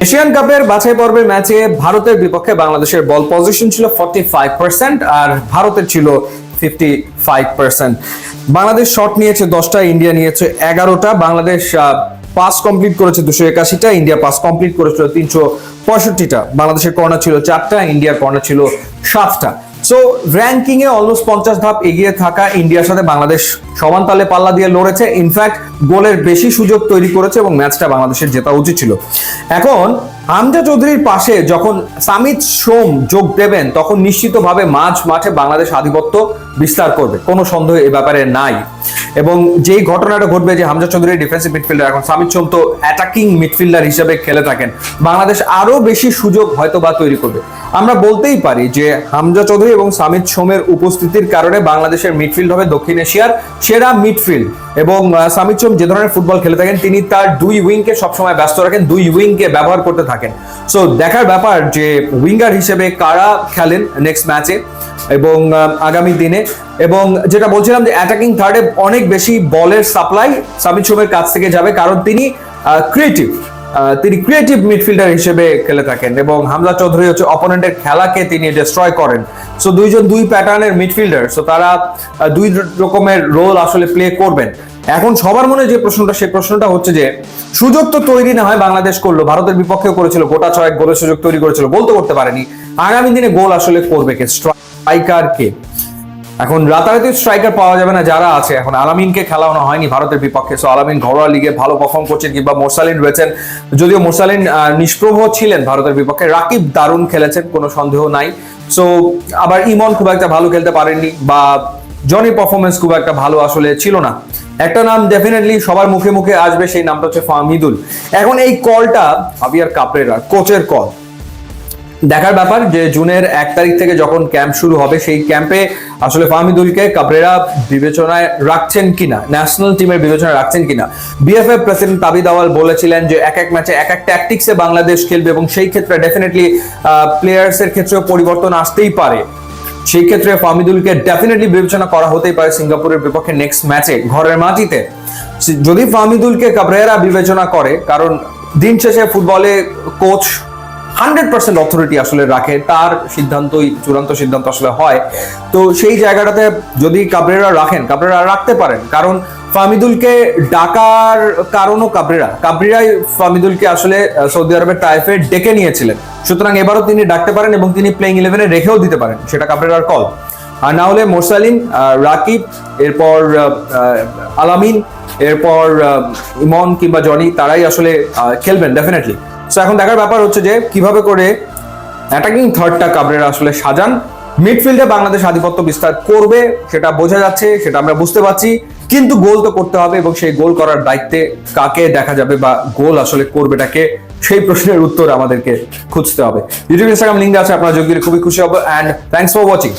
Asian কাপের বাছাই পর্বের ম্যাচে ভারতের বিপক্ষে বাংলাদেশের বল পজিশন ছিল 45% আর ভারতের ছিল 55%। বাংলাদেশ শট নিয়েছে 10টা, ইন্ডিয়া নিয়েছে 11টা। বাংলাদেশ পাস কমপ্লিট করেছে 281টা, ইন্ডিয়া পাস কমপ্লিট করেছিল 365টা। বাংলাদেশের কর্নার ছিল 4টা, ইন্ডিয়ার কর্নার ছিল 7টা। সো র্যাঙ্কিং এ অলমোস্ট 50 ধাপ এগিয়ে থাকা ইন্ডিয়ার সাথে বাংলাদেশ সমান তালে পাল্লা দিয়ে লড়েছে। ইনফ্যাক্ট গোলের বেশি সুযোগ তৈরি করেছে এবং ম্যাচটা বাংলাদেশের জেতা উচিত ছিল। এখন হামজা চৌধুরীর পাশে যখন সামিত সোম যোগ দেবেন তখন নিশ্চিতভাবে মাঝ মাঠে বাংলাদেশ আধিপত্য বিস্তার করবে, কোনো সন্দেহ এ ব্যাপারে নাই। এবং যেই ঘটনাটা ঘটবে যে হামজা চৌধুরী ডিফেন্সিভ মিডফিল্ডার, এখন সামিত সোম তো অ্যাটাকিং মিডফিল্ডার হিসেবে খেলে থাকেন, বাংলাদেশ আরো বেশি সুযোগ হয়তো বা তৈরি করবে। আমরা বলতেই পারি যে হামজা চৌধুরী এবং সামিত সোমের উপস্থিতির কারণে বাংলাদেশের মিডফিল্ড হবে দক্ষিণ এশিয়ার সেরা মিডফিল্ড। এবং সামিত সোম যে ধরনের ফুটবল খেলে থাকেন, তিনি তার দুই উইংকে সবসময় ব্যস্ত রাখেন, দুই উইংকে ব্যবহার করতে থাকেন। সো দেখার ব্যাপার যে উইঙ্গার হিসেবে কারা খেলেন নেক্সট ম্যাচে এবং আগামী দিনে। এবং যেটা বলছিলাম যে অ্যাটাকিং থার্ডে অনেক বেশি বলের সাপ্লাই সামিত সোমের কাছ থেকে যাবে, কারণ তিনি ক্রিয়েটিভ মিডফিল্ডার হিসেবে খেলে থাকেন এবং হামজা চৌধুরী হচ্ছে অপোনেন্টের খেলাকে তিনি ডিস্ট্রয় করেন। সো দুইজন দুই প্যাটার্নের মিডফিল্ডার, সো তারা দুই রকমের রোল আসলে প্লে করবেন। এখন সবার মনে যে প্রশ্নটা, সেই প্রশ্নটা হচ্ছে যে সুযোগ তো তৈরি না হয় বাংলাদেশ করলো, ভারতের বিপক্ষেও করেছিল, গোটা 6 গোলের সুযোগ তৈরি করেছিল, গোল তো করতে পারেনি। আগামী দিনে গোল আসলে করবে কে, স্ট্রাইকার কে? এখন রাতারাতি স্ট্রাইকার পাওয়া যাবে না যারা আছে। এখন আলামিনকে খেলানো হয়নি ভারতের বিপক্ষে, সো আলামিন ঘরোয়া লিগে ভালো পারফর্ম করছেন, কিংবা মোরসালিন রয়েছেন, যদিও মোরসালিন নিষ্প্রভ ছিলেন ভারতের বিপক্ষে। রাকিব দারুণ খেলেছেন, কোনো সন্দেহ নাই। সো আবার ইমন খুব একটা ভালো খেলতে পারেননি, বা জনি পারফরমেন্স খুব একটা ভালো আসলে ছিল না। একটা নাম ডেফিনেটলি সবার মুখে মুখে আসবে, সেই নামটা হচ্ছে ফাহমিদুল। এখন এই কলটা হাভিয়ার কাপরেরা কোচের কল। দেখার ব্যাপার যে জুনের 1 তারিখ থেকে যখন ক্যাম্প শুরু হবে, সেই ক্যাম্পে আসলে ফাহমিদুলকে কাপরেরা বিবেচনায় রাখছেন কিনা, ন্যাশনাল টিমের বিবেচনায় রাখছেন কিনা। বিএফএফ প্রেসিডেন্ট তাবিদ আওয়াল বলেছিলেন যে এক এক ম্যাচে এক এক ট্যাকটিক্সে বাংলাদেশ খেলবে এবং সেই ক্ষেত্রে ডেফিনেটলি প্লেয়ার্সের ক্ষেত্রেও পরিবর্তন আসতেই পারে। সেই ক্ষেত্রে ফাহমিদুলকে ডেফিনেটলি বিবেচনা করা হতেই পারে সিঙ্গাপুরের বিপক্ষে নেক্সট ম্যাচে ঘরের মাটিতে। যদি ফাহমিদুলকে কাবরেরা বিবেচনা করে, কারণ দিন শেষে ফুটবলে কোচ 100% অথরিটি আসলে রাখে, তার সিদ্ধান্তই চূড়ান্ত সিদ্ধান্ত আসলে হয়। তো সেই জায়গাটাতে যদি কাবরেরা রাখেন, কাবরেরা রাখতে পারেন, কারণ ফাহমিদুলকে ডাকার কারণও কাবরেরাই ফাহমিদুলকে আসলে সৌদি আরবের তাইফে ডেকে নিয়েছিলেন। সুতরাং এবারও তিনি ডাকতে পারেন এবং তিনি প্লেইং 11-এ রেখেও দিতে পারেন, সেটা কাবরেরার কল। আর না হলে মোরসালিন, রাকিব, এরপর আলামিন, এরপর ইমন কিংবা জনি, তারাই আসলে খেলবেন ডেফিনেটলি। সো এখন দেখার ব্যাপার হচ্ছে যে কিভাবে করে অ্যাটাকিং থার্ডটা কাবরেরা আসলে সাজান। মিডফিল্ডে বাংলাদেশ আধিপত্য বিস্তার করবে, সেটা বোঝা যাচ্ছে, সেটা আমরা বুঝতে পারছি, কিন্তু গোল তো করতে হবে এবং সেই গোল করার দায়িত্বে কাকে দেখা যাবে বা গোল আসলে করবেটাকে, সেই প্রশ্নের উত্তর আমাদেরকে খুঁজতে হবে। ইউটিউব ইনস্টাগ্রাম লিঙ্ক আছে, আপনারা যোগ দিলে খুবই খুশি হবো। And thanks for watching.